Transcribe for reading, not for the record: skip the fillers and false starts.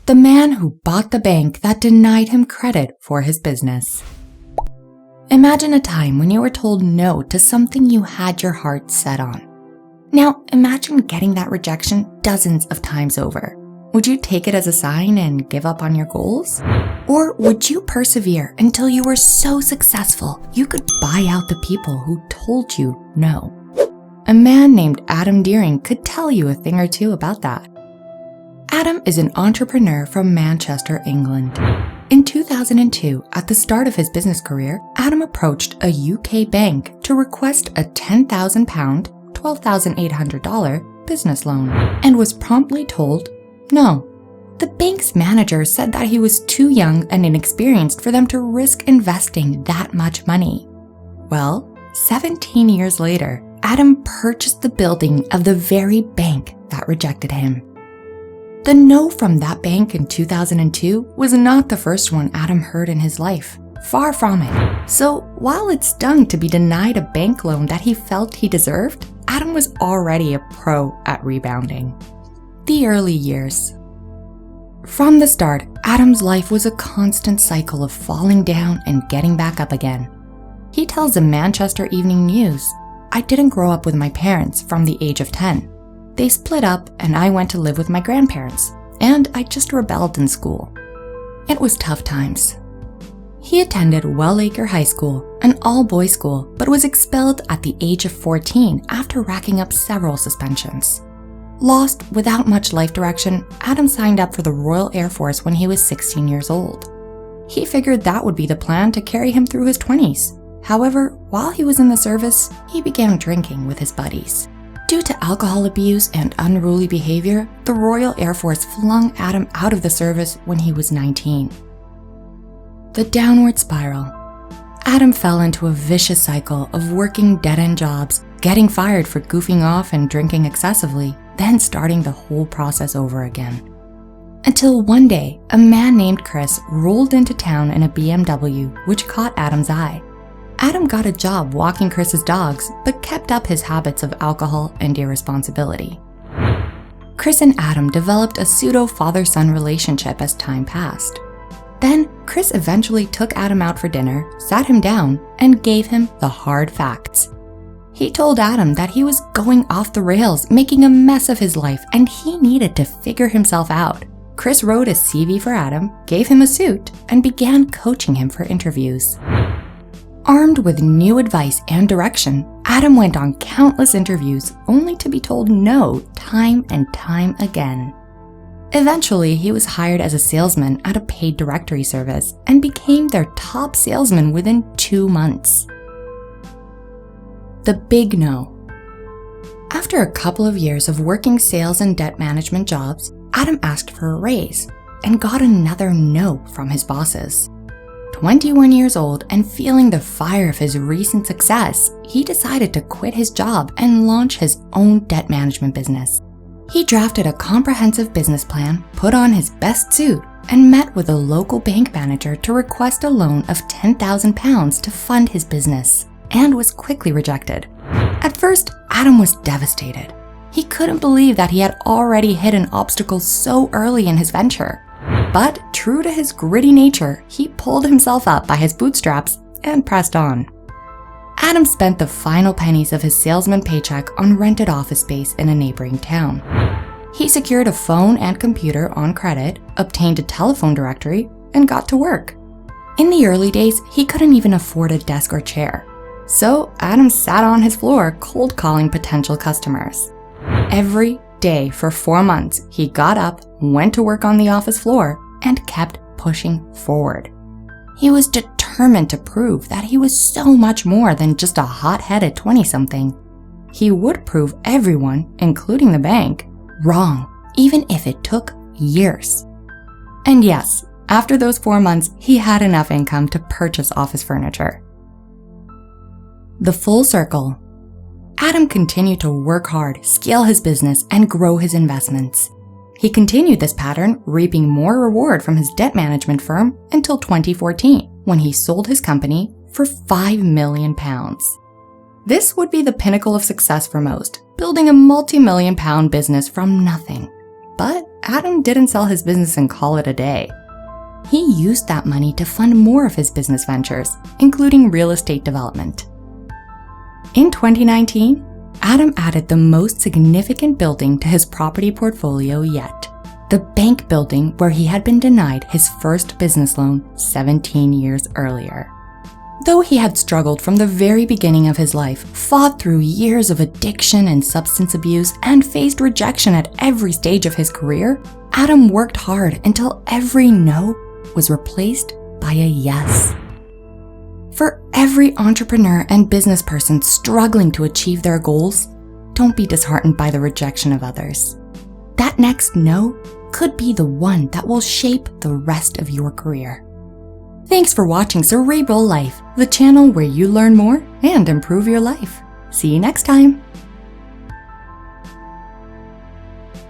The man who bought the bank that denied him credit for his business. Imagine a time when you were told no to something you had your heart set on. Now, imagine getting that rejection dozens of times over. Would you take it as a sign and give up on your goals? Or would you persevere until you were so successful you could buy out the people who told you no? A man named Adam Deering could tell you a thing or two about that. Adam is an entrepreneur from Manchester, England. In 2002, at the start of his business career, Adam approached a UK bank to request a £10,000, $12,800 business loan and was promptly told no. The bank's manager said that he was too young and inexperienced for them to risk investing that much money. Well, 17 years later, Adam purchased the building of the very bank that rejected him. The no from that bank in 2002 was not the first one Adam heard in his life. Far from it. So while it stung to be denied a bank loan that he felt he deserved, Adam was already a pro at rebounding. The early years. From the start, Adam's life was a constant cycle of falling down and getting back up again. He tells the Manchester Evening News, "I didn't grow up with my parents from the age of 10. They split up and I went to live with my grandparents, and I just rebelled in school. It was tough times." He attended Wellacre High School, an all-boys school, but was expelled at the age of 14 after racking up several suspensions. Lost without much life direction, Adam signed up for the Royal Air Force when he was 16 years old. He figured that would be the plan to carry him through his 20s. However, while he was in the service, he began drinking with his buddies. Due to alcohol abuse and unruly behavior, the Royal Air Force flung Adam out of the service when he was 19. The downward spiral. Adam fell into a vicious cycle of working dead-end jobs, getting fired for goofing off and drinking excessively, then starting the whole process over again. Until one day, a man named Chris rolled into town in a BMW, which caught Adam's eye. Adam got a job walking Chris's dogs, but kept up his habits of alcohol and irresponsibility. Chris and Adam developed a pseudo-father-son relationship as time passed. Then, Chris eventually took Adam out for dinner, sat him down, and gave him the hard facts. He told Adam that he was going off the rails, making a mess of his life, and he needed to figure himself out. Chris wrote a CV for Adam, gave him a suit, and began coaching him for interviews. Armed with new advice and direction, Adam went on countless interviews only to be told no time and time again. Eventually, he was hired as a salesman at a paid directory service and became their top salesman within 2 months. The big no. After a couple of years of working sales and debt management jobs, Adam asked for a raise and got another no from his bosses. 21 years old and feeling the fire of his recent success, he decided to quit his job and launch his own debt management business. He drafted a comprehensive business plan, put on his best suit, and met with a local bank manager to request a loan of £10,000 to fund his business, and was quickly rejected. At first, Adam was devastated. He couldn't believe that he had already hit an obstacle so early in his venture. But true to his gritty nature, he pulled himself up by his bootstraps and pressed on. Adam spent the final pennies of his salesman paycheck on rented office space in a neighboring town. He secured a phone and computer on credit, obtained a telephone directory, and got to work. In the early days, he couldn't even afford a desk or chair. So Adam sat on his floor cold calling potential customers. Every day for 4 months, he got up, went to work on the office floor, and kept pushing forward. He was determined to prove that he was so much more than just a hot-headed 20-something. He would prove everyone, including the bank, wrong, even if it took years. And yes, after those 4 months, he had enough income to purchase office furniture. The full circle. Adam continued to work hard, scale his business, and grow his investments. He continued this pattern, reaping more reward from his debt management firm until 2014, when he sold his company for £5 million. This would be the pinnacle of success for most, building a multi-million-pound business from nothing. But Adam didn't sell his business and call it a day. He used that money to fund more of his business ventures, including real estate development. In 2019, Adam added the most significant building to his property portfolio yet, the bank building where he had been denied his first business loan 17 years earlier. Though he had struggled from the very beginning of his life, fought through years of addiction and substance abuse, and faced rejection at every stage of his career, Adam worked hard until every no was replaced by a yes. For every entrepreneur and business person struggling to achieve their goals, don't be disheartened by the rejection of others. That next no could be the one that will shape the rest of your career. Thanks for watching Cerebral Life, the channel where you learn more and improve your life. See you next time.